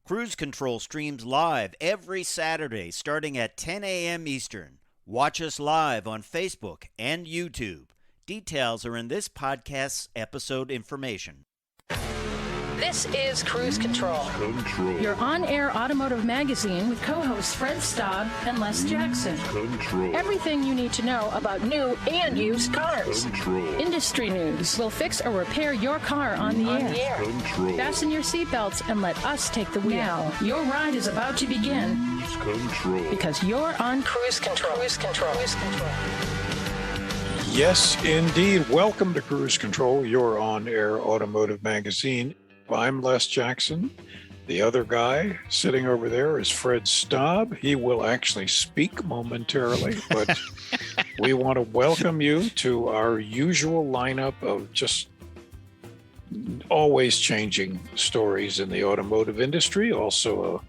Cruise Control streams live every Saturday starting at 10 a.m. Eastern. Watch us live on Facebook and YouTube. Details are in this podcast's episode information. This is Cruise Control. Your on-air automotive magazine with co-hosts Fred Staab and Les Jackson. Everything you need to know about new and used cars. Industry news. We'll fix or repair your car on the air. Fasten your seatbelts and let us take the wheel. Now, your ride is about to begin. Because you're on Cruise Control. Cruise Control. Cruise Control. Yes, indeed. Welcome to Cruise Control, your on-air automotive magazine. I'm Les Jackson. The other guy sitting over there is Fred Staab. He will actually speak momentarily, but we want to welcome you to our usual lineup of just always changing stories in the automotive industry, also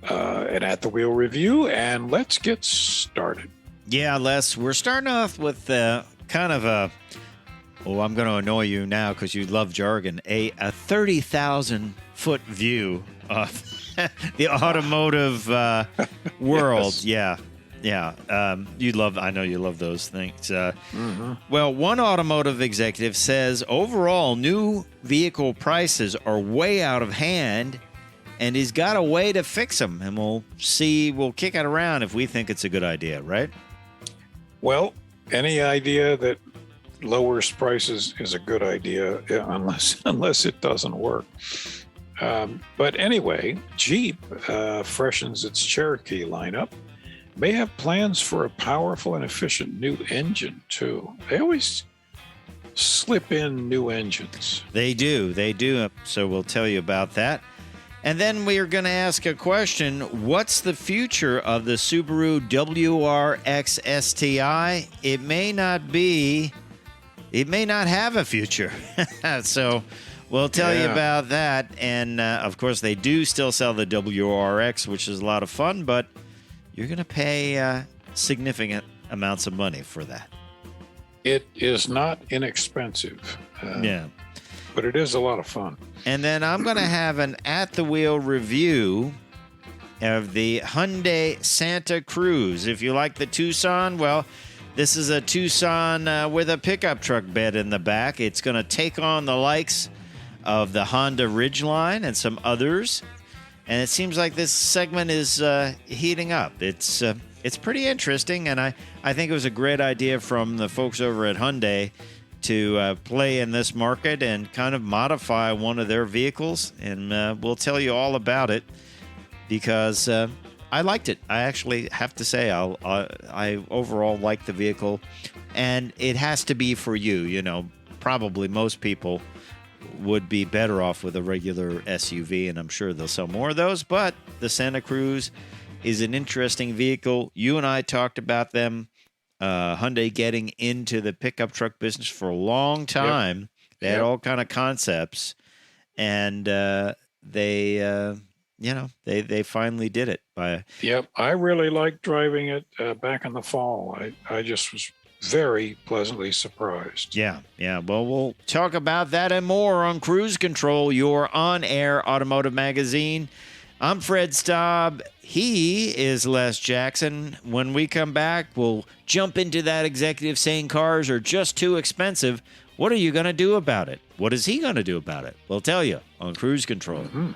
an At the Wheel review, and let's get started. Yeah, Les, we're starting off with kind of a... Oh, I'm going to annoy you now because you love jargon. A 30,000-foot view of the automotive world. Yes. Yeah. I know you love those things. Well, one automotive executive says overall new vehicle prices are way out of hand, and he's got a way to fix them. And we'll kick it around if we think it's a good idea, right? Well, any idea that lowers prices is a good idea unless it doesn't work. But anyway, Jeep freshens its Cherokee lineup. May have plans for a powerful and efficient new engine too. They always slip in new engines. They do. So we'll tell you about that. And then we are going to ask a question. What's the future of the Subaru WRX STI? It may not have a future. So we'll tell you about that. And, of course, they do still sell the WRX, which is a lot of fun, but you're going to pay significant amounts of money for that. It is not inexpensive. But it is a lot of fun. And then I'm going to have an at-the-wheel review of the Hyundai Santa Cruz. If you like the Tucson, well, this is a Tucson with a pickup truck bed in the back. It's going to take on the likes of the Honda Ridgeline and some others. And it seems like this segment is heating up. It's pretty interesting, and I think it was a great idea from the folks over at Hyundai to play in this market and kind of modify one of their vehicles. And we'll tell you all about it because I liked it. I actually have to say I overall like the vehicle. And it has to be for you. You know, probably most people would be better off with a regular SUV, and I'm sure they'll sell more of those. But the Santa Cruz is an interesting vehicle. You and I talked about them. Hyundai getting into the pickup truck business for a long time. Yep. They had all kind of concepts, and they finally did it. I really liked driving it back in the fall. I just was very pleasantly surprised. Yeah. Well, we'll talk about that and more on Cruise Control, your on-air automotive magazine. I'm Fred Staab. He is Les Jackson. When we come back, we'll jump into that executive saying cars are just too expensive. What are you going to do about it? What is he going to do about it? We'll tell you on Cruise Control. Mm-hmm.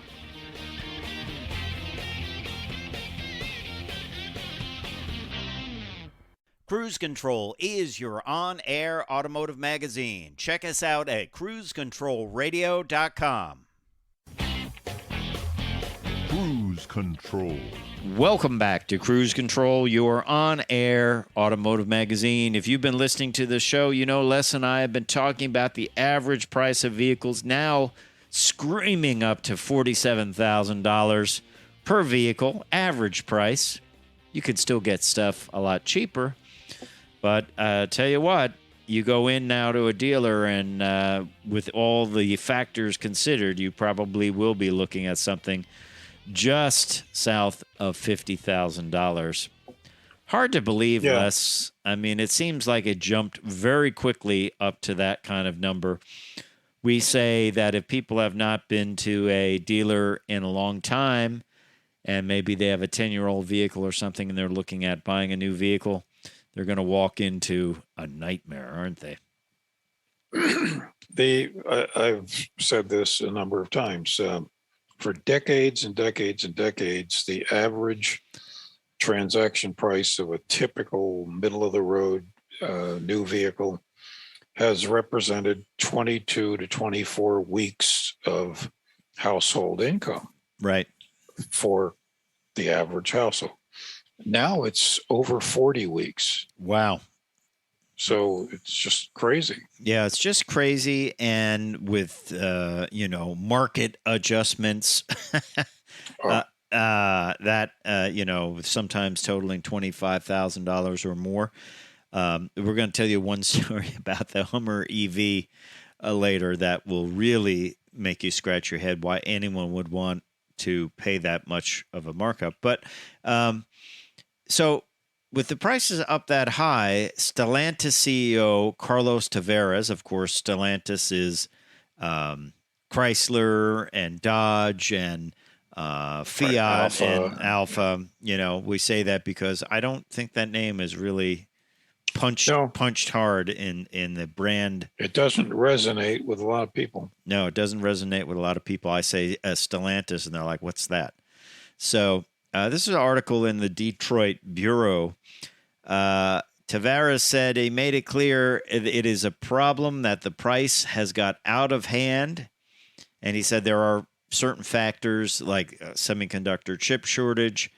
Cruise Control is your on-air automotive magazine. Check us out at cruisecontrolradio.com. Cruise Control. Welcome back to Cruise Control, your on-air automotive magazine. If you've been listening to the show, you know Les and I have been talking about the average price of vehicles now screaming up to $47,000 per vehicle, average price. You could still get stuff a lot cheaper, but tell you what, you go in now to a dealer and with all the factors considered, you probably will be looking at something just south of $50,000. Hard to believe, Les. I mean, it seems like it jumped very quickly up to that kind of number. we say that if people have not been to a dealer in a long time, and maybe they have a 10-year-old vehicle or something, and they're looking at buying a new vehicle, they're going to walk into a nightmare, aren't they? I've said this a number of times. For decades and decades and decades, the average transaction price of a typical middle-of-the-road new vehicle has represented 22 to 24 weeks of household income. Right. For the average household. Now it's over 40 weeks. Wow. So it's just crazy. Yeah, it's just crazy. And with, market adjustments, sometimes totaling $25,000 or more. We're going to tell you one story about the Hummer EV later that will really make you scratch your head why anyone would want to pay that much of a markup. But so with the prices up that high, Stellantis CEO Carlos Tavares, of course, Stellantis is Chrysler and Dodge and Fiat Alpha. and Alpha. We say that because I don't think that name is really punched hard in the brand. It doesn't resonate with a lot of people. No, it doesn't resonate with a lot of people. I say Stellantis, and they're like, what's that? So this is an article in the Detroit Bureau. Tavares said he made it clear it is a problem that the price has got out of hand. And he said there are certain factors like semiconductor chip shortage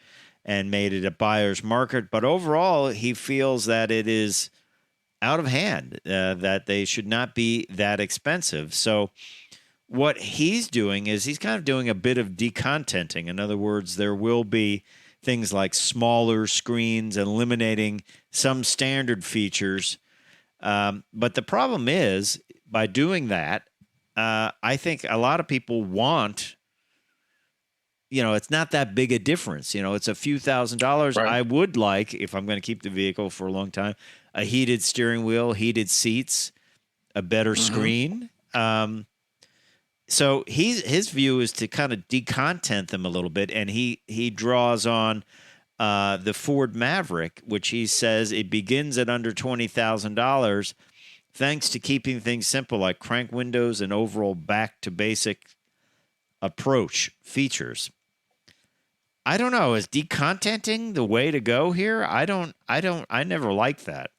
and made it a buyer's market. But overall, he feels that it is out of hand, that they should not be that expensive. So what he's doing is he's kind of doing a bit of decontenting. In other words, there will be things like smaller screens, eliminating some standard features. But the problem is, by doing that, I think a lot of people want, it's not that big a difference. It's a few $1,000s. Right. I would like, if I'm going to keep the vehicle for a long time, a heated steering wheel, heated seats, a better screen. So his view is to kind of decontent them a little bit, and he draws on the Ford Maverick, which he says it begins at under $20,000, thanks to keeping things simple like crank windows and overall back to basic approach features. I don't know. Is decontenting the way to go here? I never liked that,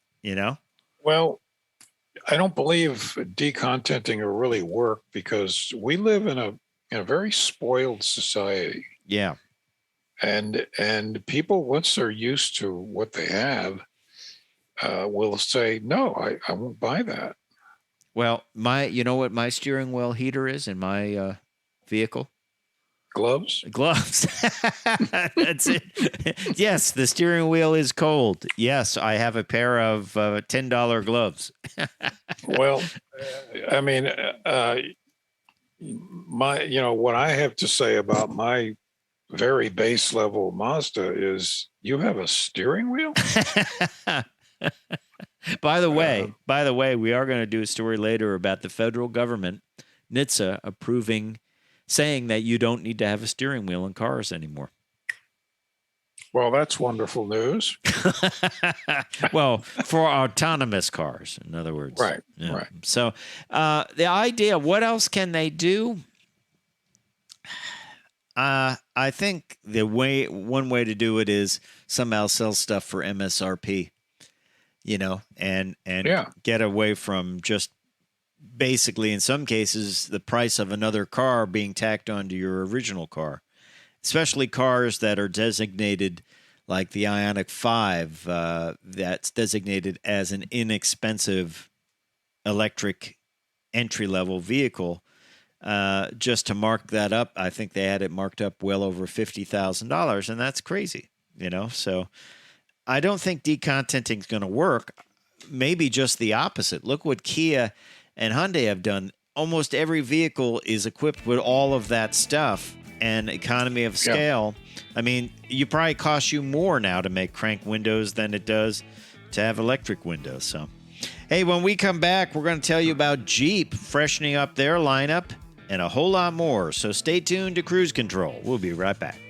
Well, I don't believe decontenting will really work because we live in a very spoiled society. Yeah. And people, once they're used to what they have, will say, no, I won't buy that. Well, you know what my steering wheel heater is in my vehicle? Gloves? That's it. Yes, the steering wheel is cold. Yes, I have a pair of $10 gloves. Well, I mean, what I have to say about my very base level Mazda is you have a steering wheel? By the way, we are going to do a story later about the federal government, NHTSA, saying that you don't need to have a steering wheel in cars anymore. Well, that's wonderful news. Well, for autonomous cars, in other words. Right, yeah. right. So the idea, what else can they do? I think one way to do it is somehow sell stuff for MSRP, and get away from just basically, in some cases, the price of another car being tacked onto your original car, especially cars that are designated like the Ioniq 5, that's designated as an inexpensive electric entry-level vehicle. Just to mark that up, I think they had it marked up well over $50,000, and that's crazy, So I don't think decontenting is going to work. Maybe just the opposite. Look what Kia and Hyundai have done. Almost every vehicle is equipped with all of that stuff and economy of scale. Yeah. I mean, it probably costs you more now to make crank windows than it does to have electric windows. So Hey, when we come back, we're going to tell you about Jeep freshening up their lineup and a whole lot more. So stay tuned to Cruise Control. We'll be right back.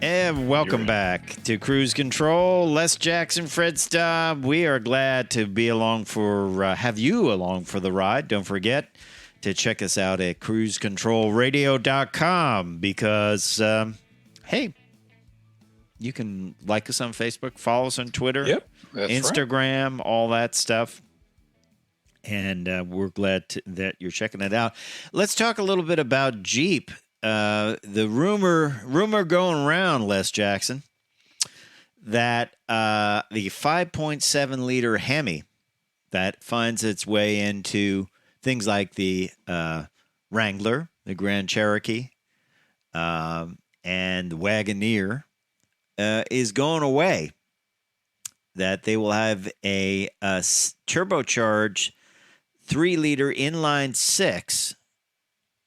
And welcome back to Cruise Control. Les Jackson, Fred Staab. We are glad to be along have you along for the ride. Don't forget to check us out at cruisecontrolradio.com because, hey, you can like us on Facebook, follow us on Twitter, that's Instagram, all that stuff. And we're glad that you're checking it out. Let's talk a little bit about Jeep. The rumor going around, Les Jackson, that the 5.7 liter Hemi that finds its way into things like the Wrangler, the Grand Cherokee, and the Wagoneer is going away. That they will have a turbocharged 3-liter inline 6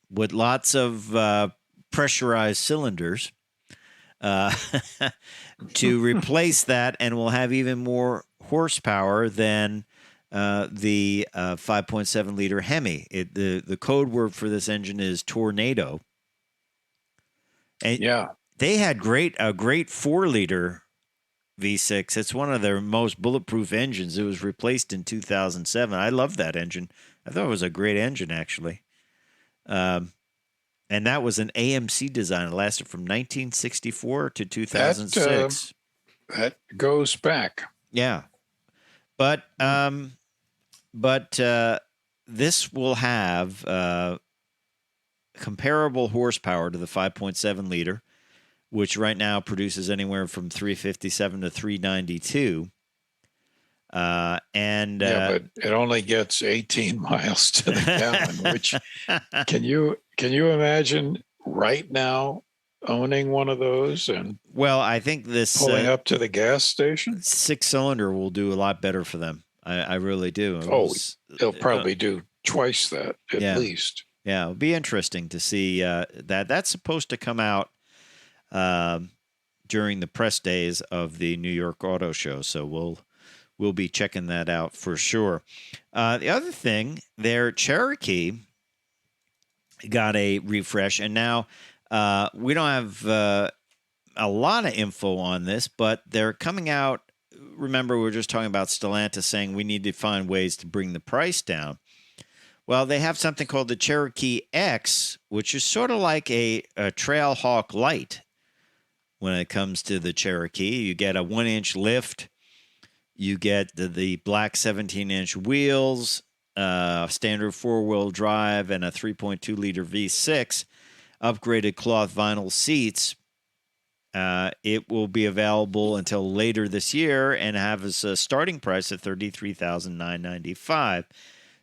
with lots of pressurized cylinders to replace that, and will have even more horsepower than the 5.7 liter Hemi. The code word for this engine is Tornado. And they had a great 4-liter V6. It's one of their most bulletproof engines. It was replaced in 2007. I love that engine. I thought it was a great engine, actually. And that was an AMC design. It lasted from 1964 to 2006. That goes back. Yeah. But this will have comparable horsepower to the 5.7 liter, which right now produces anywhere from 357 to 392. But it only gets 18 miles to the gallon, which can you imagine right now owning one of those and I think this pulling up to the gas station? 6-cylinder will do a lot better for them. I really do. They'll probably do twice that at least. Yeah, it'll be interesting to see that. That's supposed to come out during the press days of the New York Auto Show, so we'll be checking that out for sure. The other thing, their Cherokee got a refresh, and now we don't have a lot of info on this, but they're coming out. Remember, we were just talking about Stellantis saying we need to find ways to bring the price down. Well, they have something called the Cherokee X, which is sort of like a Trailhawk Light when it comes to the Cherokee. You get a 1-inch lift. You get the black 17-inch wheels, standard 4-wheel drive, and a 3.2-liter V6, upgraded cloth vinyl seats. It will be available until later this year and have a starting price of $33,995.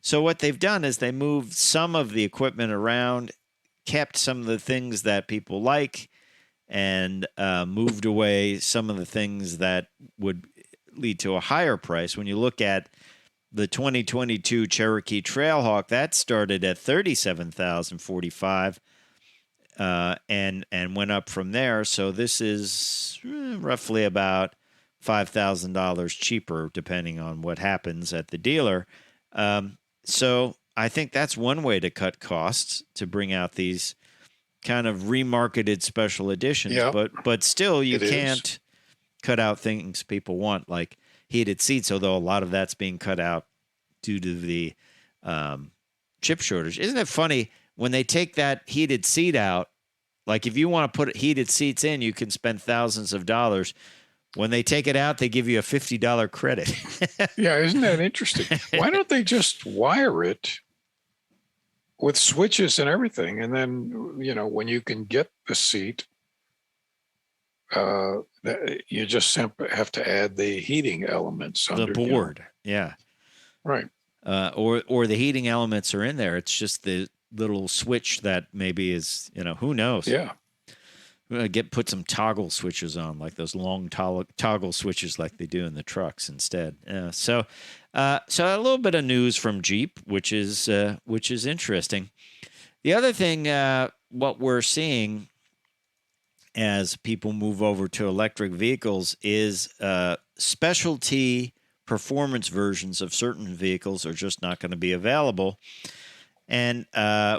So what they've done is they moved some of the equipment around, kept some of the things that people like, and moved away some of the things that would lead to a higher price. When you look at the 2022 Cherokee Trailhawk, that started at $37,045 and went up from there. So this is roughly about $5,000 cheaper, depending on what happens at the dealer. So I think that's one way to cut costs, to bring out these kind of remarketed special editions. But still, you can't cut out things people want, like heated seats, although a lot of that's being cut out due to the chip shortage. Isn't it funny when they take that heated seat out? Like if you want to put heated seats in, you can spend thousands of dollars. When they take it out, they give you a $50 credit. Yeah, isn't that interesting? Why don't they just wire it with switches and everything? And then, when you can get the seat, you just have to add the heating elements the board. Yeah. Right. Or the heating elements are in there. It's just the little switch that maybe is, who knows? Yeah. put some toggle switches on, like those long toggle switches like they do in the trucks instead. So a little bit of news from Jeep, which is interesting. The other thing, what we're seeing as people move over to electric vehicles is specialty performance versions of certain vehicles are just not going to be available. And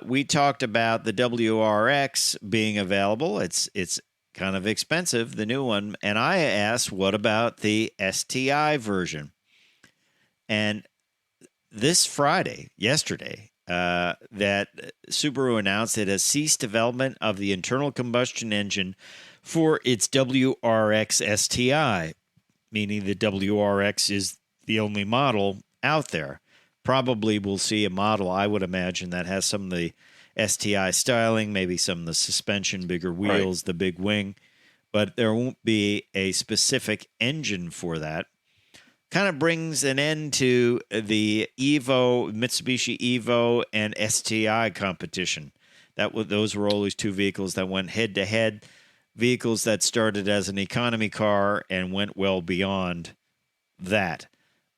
we talked about the WRX being available. It's kind of expensive, the new one. And I asked, what about the STI version? And this Friday, yesterday, that Subaru announced it has ceased development of the internal combustion engine for its WRX STI, meaning the WRX is the only model out there. Probably we'll see a model, I would imagine, that has some of the STI styling, maybe some of the suspension, bigger wheels, the big wing, but there won't be a specific engine for that. Kind of brings an end to the Mitsubishi Evo and STI competition. Those were always two vehicles that went head-to-head, vehicles that started as an economy car and went well beyond that.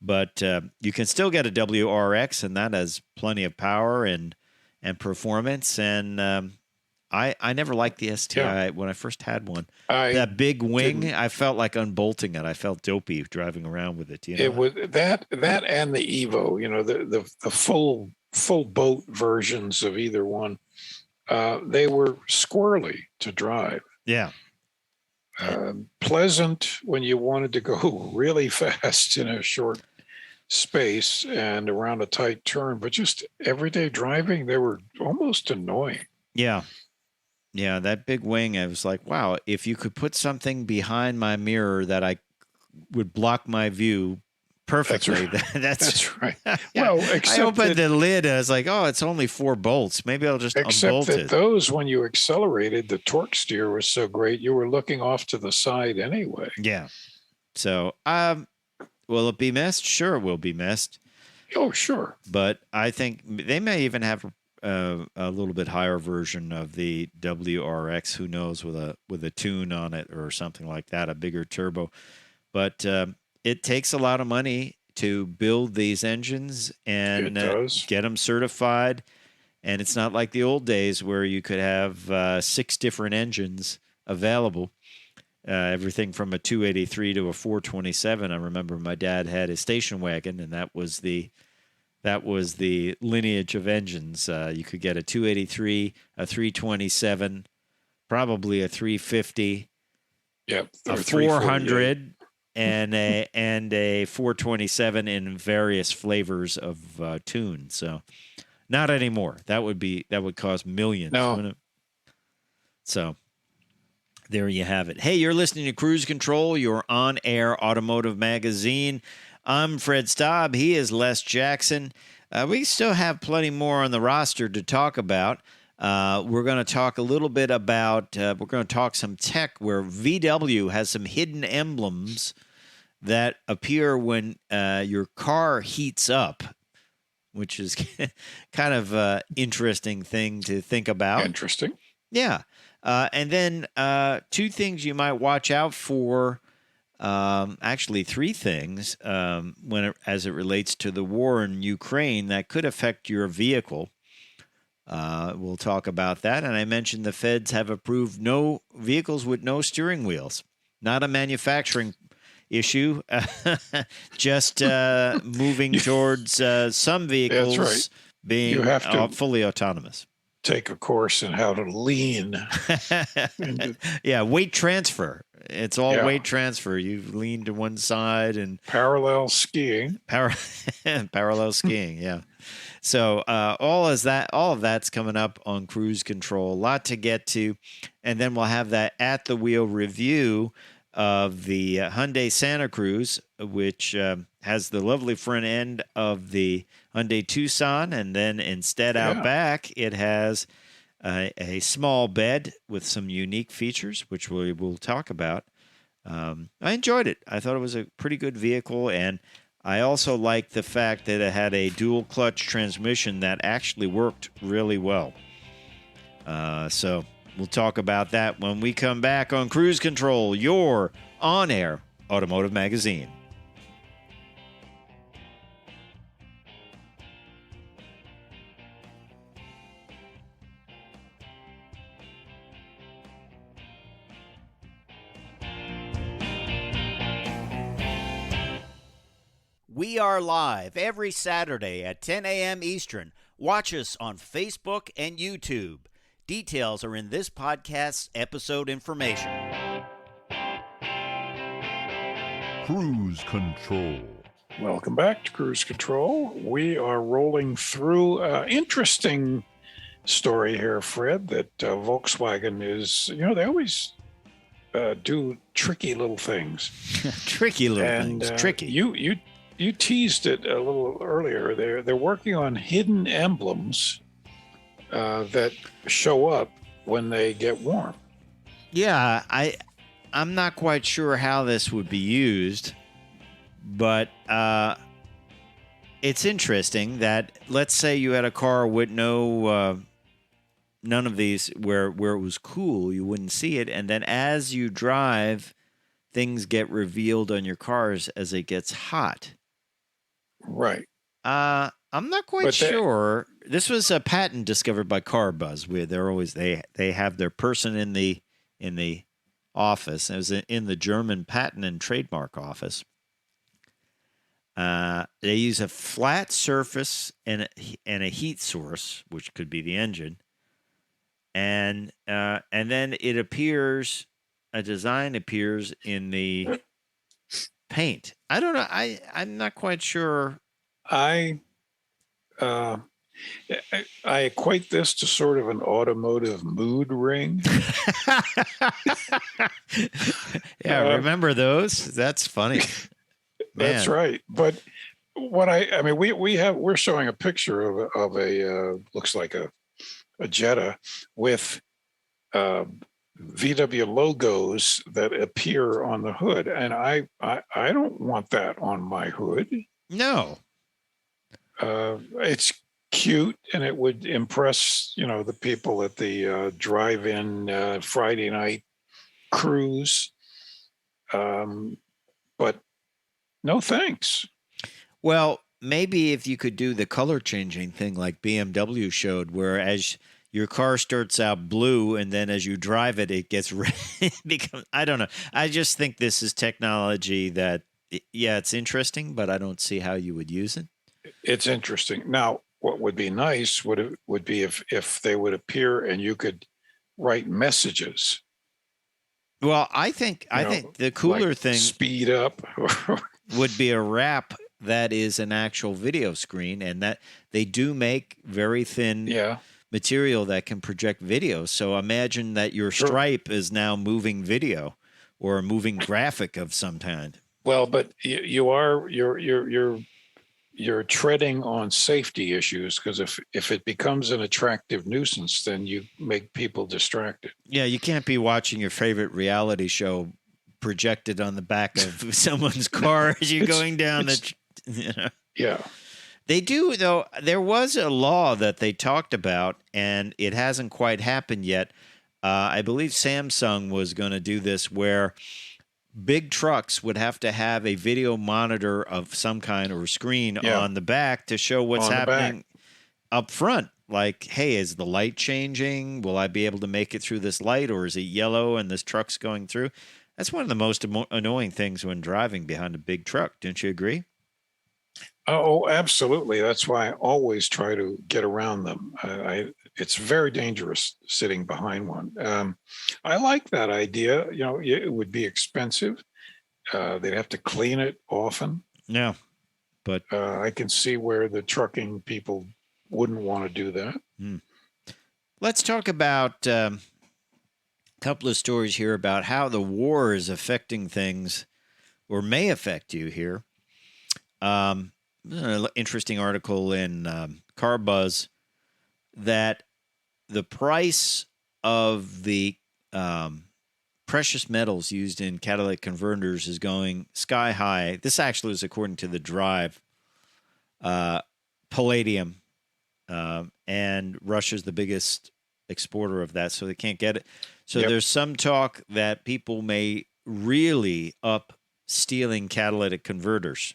But you can still get a WRX, and that has plenty of power and performance. And I never liked the STI when I first had one. That big wing, I felt like unbolting it. I felt dopey driving around with it. You know? It was that and the Evo. You know, the full boat versions of either one. They were squirrely to drive. Yeah. Pleasant when you wanted to go really fast in a short space and around a tight turn, but just everyday driving, they were almost annoying. Yeah. Yeah, that big wing, I was like, wow, if you could put something behind my mirror that I would block my view perfectly. That's right. Yeah. Well, I opened the lid and I was like, oh, it's only 4 bolts. Maybe I'll just unbolt it. Those, when you accelerated, the torque steer was so great, you were looking off to the side anyway. Yeah. So, will it be missed? Sure, it will be missed. Oh, sure. But I think they may even have a little bit higher version of the WRX. Who knows, with a tune on it or something like that, a bigger turbo. But it takes a lot of money to build these engines and get them certified. And it's not like the old days where you could have 6 different engines available. Everything from a 283 to a 427. I remember my dad had a station wagon, and that was the lineage of engines. You could get a 283, a 327, probably a 350, a 400, and a 427 in various flavors of tune. So, not anymore. That would cost millions. No. So, there you have it. Hey, you're listening to Cruise Control, your on-air automotive magazine. I'm Fred Staab. He is Les Jackson. We still have plenty more on the roster to talk about. We're going to talk a little bit about, we're going to talk some tech where VW has some hidden emblems that appear when your car heats up, which is kind of an interesting thing to think about. Interesting. Yeah. And then 2 things you might watch out for. Actually, 3 things as it relates to the war in Ukraine that could affect your vehicle. We'll talk about that. And I mentioned the feds have approved no vehicles with no steering wheels. Not a manufacturing issue, just moving towards some vehicles being fully autonomous. Take a course in how to lean. Yeah, weight transfer. It's all weight transfer. You lean to one side and parallel skiing. Parallel skiing, yeah. So all of that's coming up on Cruise Control. A lot to get to, and then we'll have that at the wheel review of the Hyundai Santa Cruz, which has the lovely front end of the Hyundai Tucson, and then instead out back it has a small bed with some unique features, which we will talk about. I enjoyed it. I thought it was a pretty good vehicle, and I also liked the fact that it had a dual clutch transmission that actually worked really well. So We'll talk about that when we come back on Cruise Control, your on-air automotive magazine. We are live every Saturday at 10 a.m. Eastern. Watch us on Facebook and YouTube. Details are in this podcast's episode information. Cruise Control. Welcome back to Cruise Control. We are rolling through an interesting story here, Fred, that Volkswagen is, they always do tricky little things. Tricky little things. Tricky. You teased it a little earlier. They're working on hidden emblems that show up when they get warm. Yeah, I'm not quite sure how this would be used, but it's interesting that, let's say you had a car with none of these where it was cool, you wouldn't see it, and then as you drive, things get revealed on your cars as it gets hot. Right. I'm not quite sure. This was a patent discovered by CarBuzz, where they have their person in the office. It was in the German Patent and Trademark Office. They use a flat surface and a heat source, which could be the engine, and then it appears. A design appears in the paint. I don't know. I'm not quite sure. I equate this to sort of an automotive mood ring. Yeah, remember those? That's funny. That's right. But what we're showing a picture of a looks like a Jetta with VW logos that appear on the hood, and I don't want that on my hood. No. It's cute, and it would impress the people at the drive-in Friday night cruise, but no thanks. Well, maybe if you could do the color changing thing like BMW showed, where as your car starts out blue and then as you drive it, it gets red. I don't know. I just think this is technology that, yeah, it's interesting, but I don't see how you would use it. It's interesting. Now, what would be nice would be if they would appear and you could write messages. Well, I think the cooler thing speed up would be a wrap that is an actual video screen, and that they do make very thin material that can project video. So imagine that your stripe is now moving video or a moving graphic of some kind. Well, but you're treading on safety issues, because if it becomes an attractive nuisance, then you make people distracted. Yeah, you can't be watching your favorite reality show projected on the back of someone's car as you're going down the. Yeah. They do, though. There was a law that they talked about, and it hasn't quite happened yet. I believe Samsung was going to do this, where big trucks would have to have a video monitor of some kind or screen on the back to show what's happening up front. Like, hey, is the light changing? Will I be able to make it through this light, or is it yellow and this truck's going through? That's one of the most annoying things when driving behind a big truck. Don't you agree? Oh, absolutely. That's why I always try to get around them. It's very dangerous sitting behind one. I like that idea. It would be expensive. They'd have to clean it often. Yeah, but I can see where the trucking people wouldn't want to do that. Let's talk about a couple of stories here about how the war is affecting things, or may affect you here. An interesting article in CarBuzz that the price of the precious metals used in catalytic converters is going sky high. This actually is according to the Drive. Palladium, and Russia's the biggest exporter of that, so they can't get it. So Yep. there's some talk that people may really up stealing catalytic converters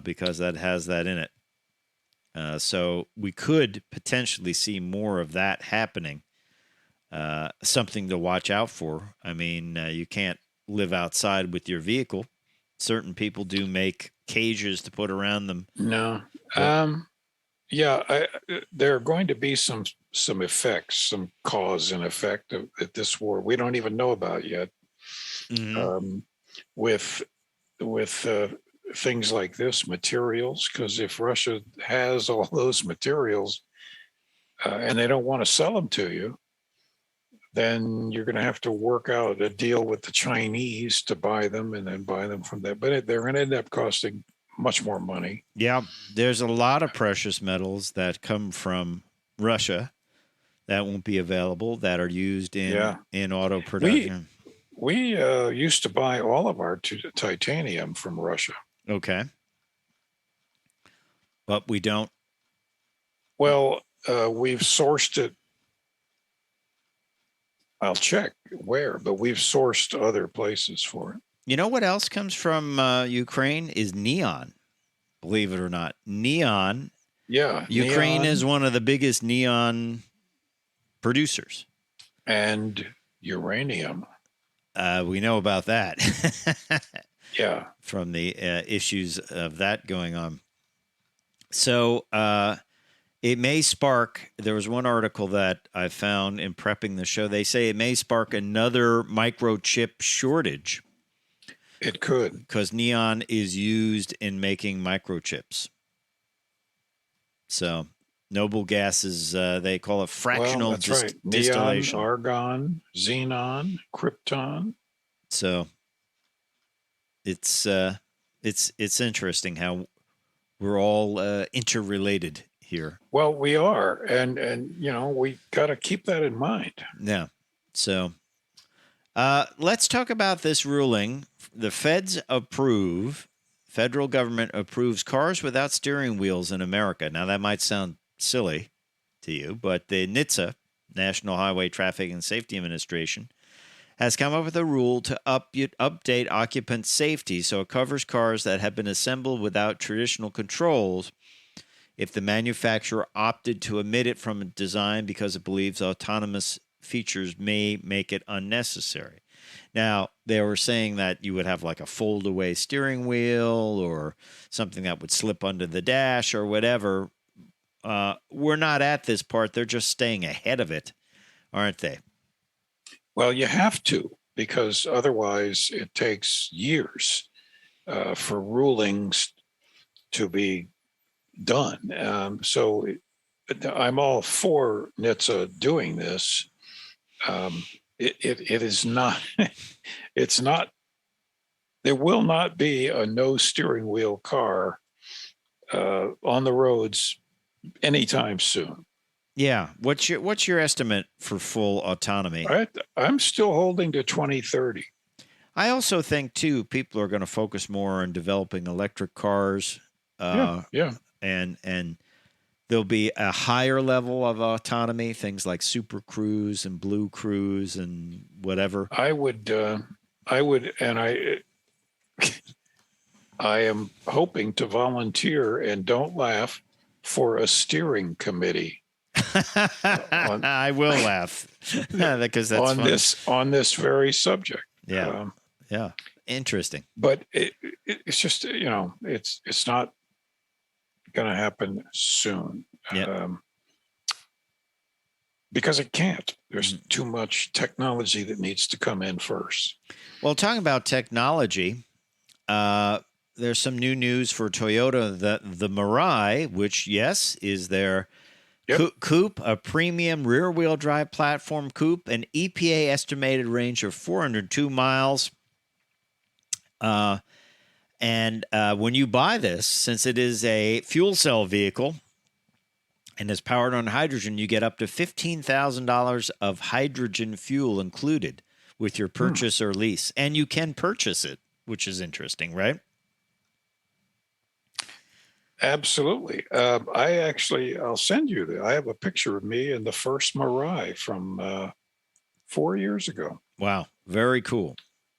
because that has that in it. So we could potentially see more of that happening. Something to watch out for. I mean, you can't live outside with your vehicle. Certain people do make cages to put around them. No. There are going to be some effects, some cause and effect of this war we don't even know about yet. With things like this, materials, because if Russia has all those materials and they don't want to sell them to you, then you're going to have to work out a deal with the Chinese to buy them and then buy them from that. But they're going to end up costing much more money. Yeah, there's a lot of precious metals that come from Russia that won't be available that are used in auto production. We used to buy all of our titanium from Russia. Okay. But we don't. Well, we've sourced it. I'll check where, but we've sourced other places for it. You know what else comes from Ukraine is neon, believe it or not. Neon. Yeah. Ukraine neon is one of the biggest neon producers. And uranium. We know about that. Yeah. From the issues of that going on. So it may spark, there was one article that I found in prepping the show. They say it may spark another microchip shortage. It could. Because neon is used in making microchips. So noble gases, they call it fractional distillation. Neon, argon, xenon, krypton. So it's interesting how we're all interrelated here. Well, we are, and we got to keep that in mind. Yeah. So let's talk about this ruling. The federal government approves cars without steering wheels in America. Now that might sound silly to you, but the NHTSA, National Highway Traffic and Safety Administration, has come up with a rule to update occupant safety so it covers cars that have been assembled without traditional controls if the manufacturer opted to omit it from design because it believes autonomous features may make it unnecessary. Now, they were saying that you would have like a fold-away steering wheel or something that would slip under the dash or whatever. We're not at this part. They're just staying ahead of it, aren't they? Well, you have to, because otherwise it takes years for rulings to be done. So I'm all for NHTSA doing this. It is not, it's not, there will not be a no steering wheel car on the roads anytime soon. Yeah. What's your estimate for full autonomy? I'm still holding to 2030. I also think too, people are going to focus more on developing electric cars. Yeah. And there'll be a higher level of autonomy, things like Super Cruise and Blue Cruise and whatever. I would, and I am hoping to volunteer, and don't laugh, for a steering committee. I will laugh because that's on funny. on this very subject. Yeah, yeah, interesting. But it's just it's not going to happen soon. Yep. Because it can't. There's too much technology that needs to come in first. Well, talking about technology, there's some new news for Toyota. The Mirai, which, yes, is their coupe, a premium rear-wheel drive platform coupe, an EPA estimated range of 402 miles. And when you buy this, since it is a fuel cell vehicle and is powered on hydrogen, you get up to $15,000 of hydrogen fuel included with your purchase or lease. And you can purchase it, which is interesting, right? Absolutely. I'll send you I have a picture of me in the first Mirai from 4 years ago. Wow, very cool.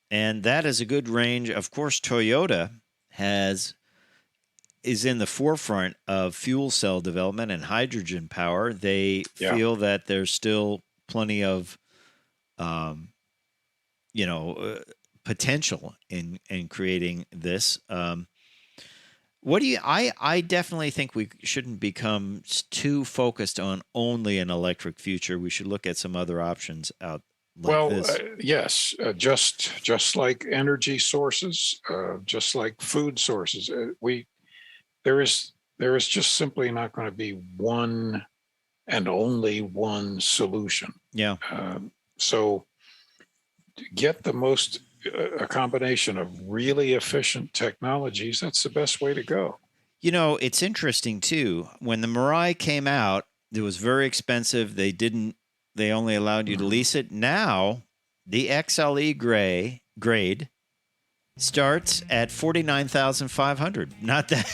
And that is a good range. Of course, Toyota is in the forefront of fuel cell development and hydrogen power. They feel that there's still plenty of, potential in creating this. I definitely think we shouldn't become too focused on only an electric future. We should look at some other options out. Yes, just like energy sources, just like food sources, there is just simply not going to be one and only one solution. Yeah. So to get a combination of really efficient technologies, that's the best way to go. It's interesting too. When the Mirai came out, it was very expensive. They only allowed you to lease it. Now, the XLE grade starts at $49,500.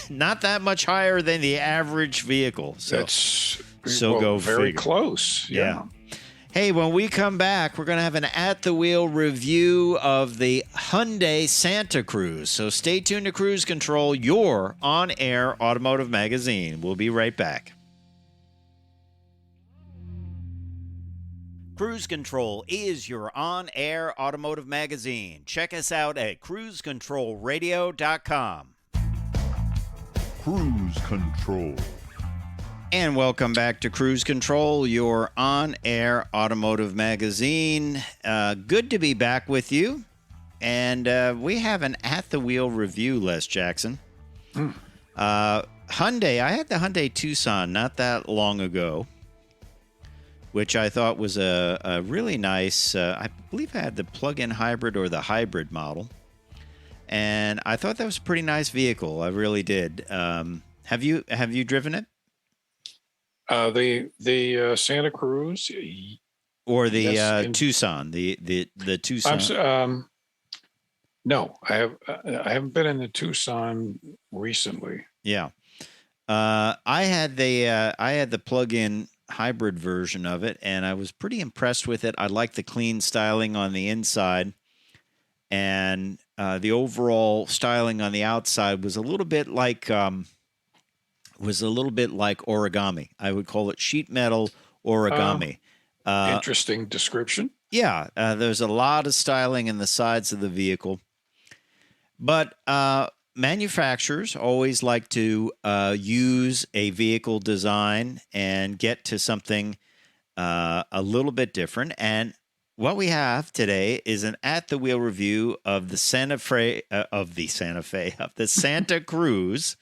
Not that much higher than the average vehicle. Go very figure. Close. Yeah. Hey, when we come back, we're going to have an at-the-wheel review of the Hyundai Santa Cruz. So stay tuned to Cruise Control, your on-air automotive magazine. We'll be right back. Cruise Control is your on-air automotive magazine. Check us out at cruisecontrolradio.com. Cruise Control. And welcome back to Cruise Control, your on-air automotive magazine. Good to be back with you. And we have an at-the-wheel review, Les Jackson. Hyundai, I had the Hyundai Tucson not that long ago, which I thought was a really nice, I believe I had the plug-in hybrid or the hybrid model. And I thought that was a pretty nice vehicle. I really did. Have you driven it? The Santa Cruz or the Tucson, the Tucson. No, I haven't been in the Tucson recently. Yeah, I had the plug-in hybrid version of it, and I was pretty impressed with it. I like the clean styling on the inside, and the overall styling on the outside was a little bit like origami. I would call it sheet metal origami. Interesting description. Yeah, there's a lot of styling in the sides of the vehicle, but manufacturers always like to use a vehicle design and get to something a little bit different. And what we have today is an at-the-wheel review of the Santa Cruz,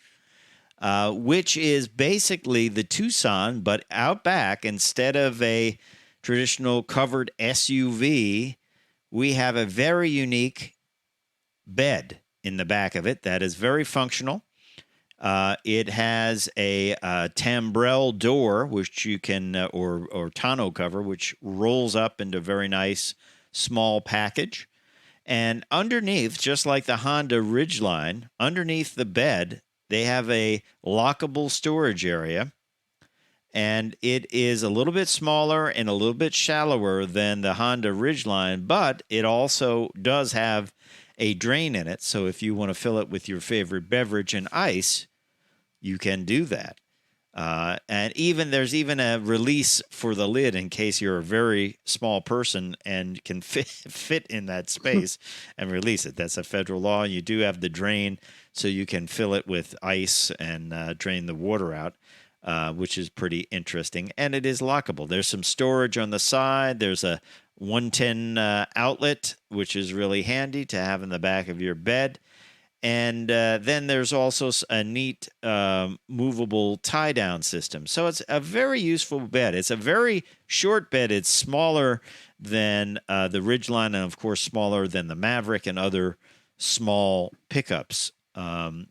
which is basically the Tucson, but out back, instead of a traditional covered SUV, we have a very unique bed in the back of it that is very functional. It has a tambrel door, which you can, or tonneau cover, which rolls up into a very nice small package. And underneath, just like the Honda Ridgeline, underneath the bed, they have a lockable storage area. And it is a little bit smaller and a little bit shallower than the Honda Ridgeline, but it also does have a drain in it. So if you want to fill it with your favorite beverage and ice, you can do that. And there's even a release for the lid in case you're a very small person and can fit in that space and release it. That's a federal law. You do have the drain, so you can fill it with ice and drain the water out, which is pretty interesting. And it is lockable. There's some storage on the side. There's a 110 outlet, which is really handy to have in the back of your bed. And then there's also a neat movable tie-down system. So it's a very useful bed. It's a very short bed. It's smaller than the Ridgeline and, of course, smaller than the Maverick and other small pickups.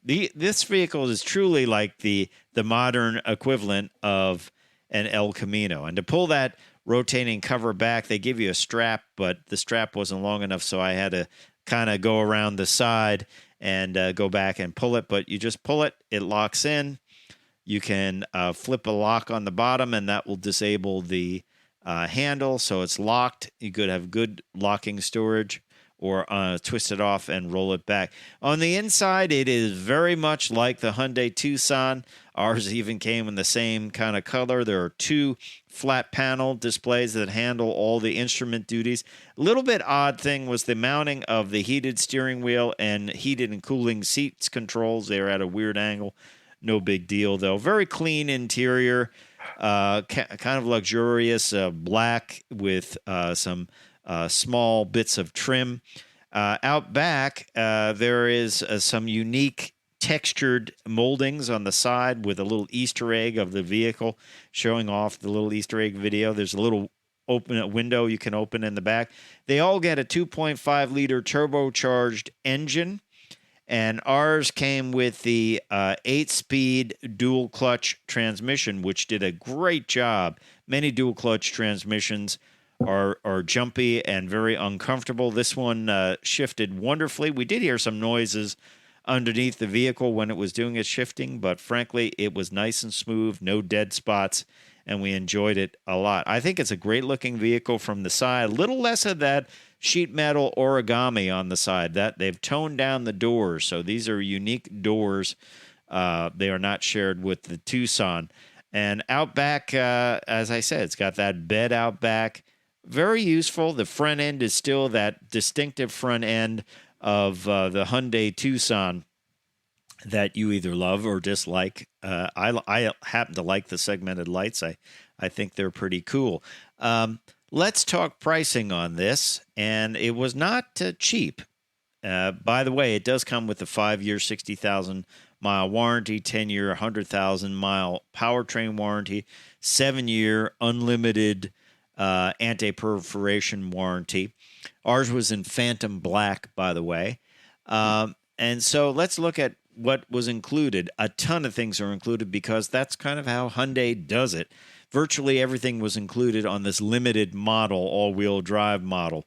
This vehicle is truly like the modern equivalent of an El Camino. And to pull that rotating cover back, they give you a strap, but the strap wasn't long enough, so I had to kind of go around the side and go back and pull it. But you just pull it, it locks in, You can flip a lock on the bottom, and that will disable the handle, so it's locked. You could have good locking storage, or twist it off and roll it back. On the inside, it is very much like the Hyundai Tucson. Ours even came in the same kind of color. There are 2 flat panel displays that handle all the instrument duties. A little bit odd thing was the mounting of the heated steering wheel and heated and cooling seats controls. They're at a weird angle. No big deal, though. Very clean interior, kind of luxurious, black with some small bits of trim. Out back, there is some unique textured moldings on the side with a little Easter egg of the vehicle showing off the little Easter egg video. There's a little window you can open in the back. They all get a 2.5-liter turbocharged engine, and ours came with the 8-speed dual-clutch transmission, which did a great job. Many dual-clutch transmissions are jumpy and very uncomfortable. This one shifted wonderfully. We did hear some noises underneath the vehicle when it was doing its shifting, but frankly, it was nice and smooth, no dead spots, and we enjoyed it a lot. I think it's a great-looking vehicle from the side. A little less of that sheet metal origami on the side. That they've toned down the doors, so these are unique doors. They are not shared with the Tucson. And out back, as I said, it's got that bed out back. Very useful. The front end is still that distinctive front end of the Hyundai Tucson that you either love or dislike. I happen to like the segmented lights. I think they're pretty cool. Let's talk pricing on this, and it was not cheap. By the way, it does come with a 5-year, 60,000-mile warranty, 10-year, 100,000-mile powertrain warranty, 7-year unlimited anti-perforation warranty. Ours was in Phantom Black, by the way. And so let's look at what was included. A ton of things are included because that's kind of how Hyundai does it. Virtually everything was included on this limited model, all-wheel drive model.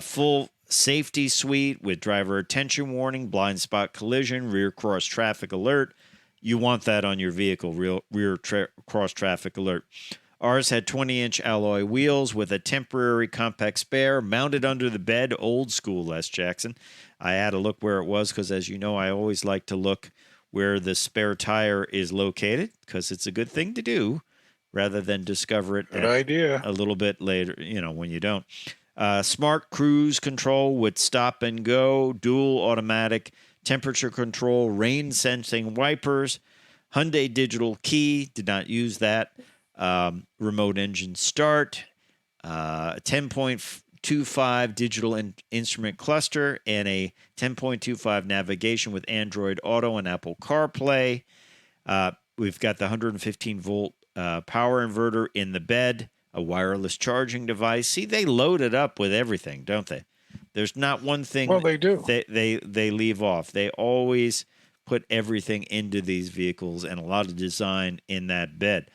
Full safety suite with driver attention warning, blind spot collision, rear cross traffic alert. You want that on your vehicle, rear cross traffic alert. Ours had 20-inch alloy wheels with a temporary compact spare mounted under the bed, old school, Les Jackson. I had to look where it was because, as you know, I always like to look where the spare tire is located because it's a good thing to do rather than discover it a little bit later, when you don't. Smart cruise control with stop and go, dual automatic temperature control, rain sensing wipers, Hyundai digital key, did not use that. Remote engine start, 10.25 digital instrument cluster, and a 10.25 navigation with Android Auto and Apple CarPlay. We've got the 115-volt power inverter in the bed, a wireless charging device. See, they load it up with everything, don't they? There's not one thing they do. They leave off. They always put everything into these vehicles and a lot of design in that bed.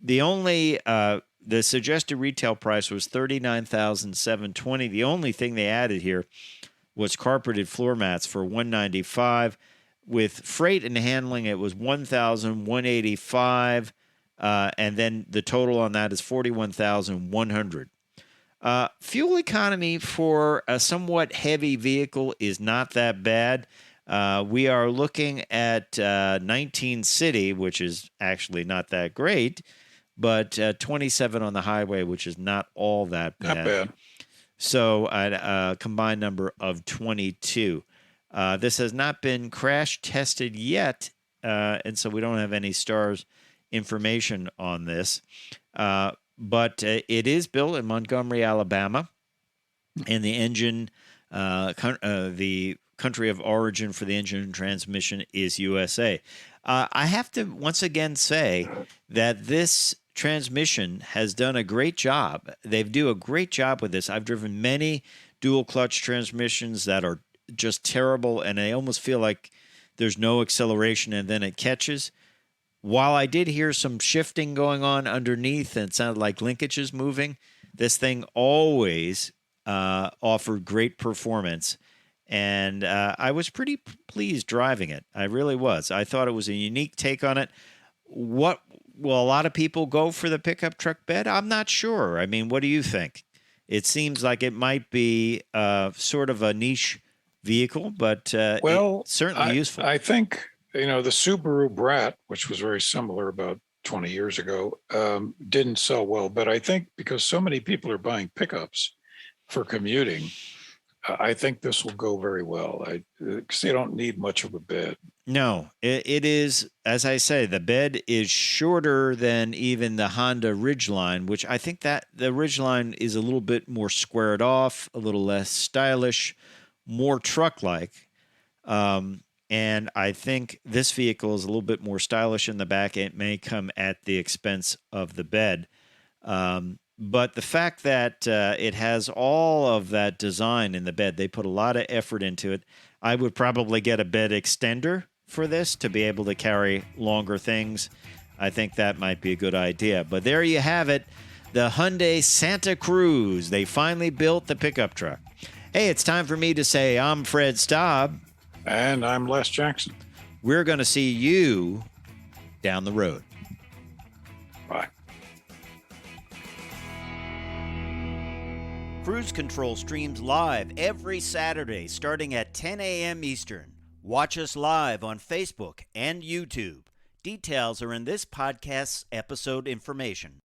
The suggested retail price was $39,720. The only thing they added here was carpeted floor mats for $195. With freight and handling, it was $1,185, and then the total on that is $41,100. Fuel economy for a somewhat heavy vehicle is not that bad. We are looking at 19 city, which is actually not that great, but 27 on the highway, which is not all that bad. Not bad. So a combined number of 22. This has not been crash tested yet, and so we don't have any stars information on this. But it is built in Montgomery, Alabama, and the engine, the country of origin for the engine and transmission is USA. I have to once again say that this transmission has done a great job. They do a great job with this. I've driven many dual clutch transmissions that are just terrible, and I almost feel like there's no acceleration and then it catches. While I did hear some shifting going on underneath and it sounded like linkages moving, this thing always offered great performance. And I was pretty pleased driving it. I really was. I thought it was a unique take on it. what will a lot of people go for the pickup truck bed? I'm not sure. I mean, what do you think? It seems like it might be sort of a niche vehicle, but it's certainly useful. I think, the Subaru Brat, which was very similar about 20 years ago, didn't sell well. But I think because so many people are buying pickups for commuting, I think this will go very well. Because they don't need much of a bed. No, it is, as I say, the bed is shorter than even the Honda Ridgeline, which I think that the Ridgeline is a little bit more squared off, a little less stylish, more truck-like. And I think this vehicle is a little bit more stylish in the back. It may come at the expense of the bed. But the fact that it has all of that design in the bed, they put a lot of effort into it. I would probably get a bed extender for this to be able to carry longer things. I think that might be a good idea. But there you have it, the Hyundai Santa Cruz. They finally built the pickup truck. Hey, it's time for me to say I'm Fred Staab. And I'm Les Jackson. We're going to see you down the road. Bye. Cruise Control streams live every Saturday starting at 10 a.m. Eastern. Watch us live on Facebook and YouTube. Details are in this podcast's episode information.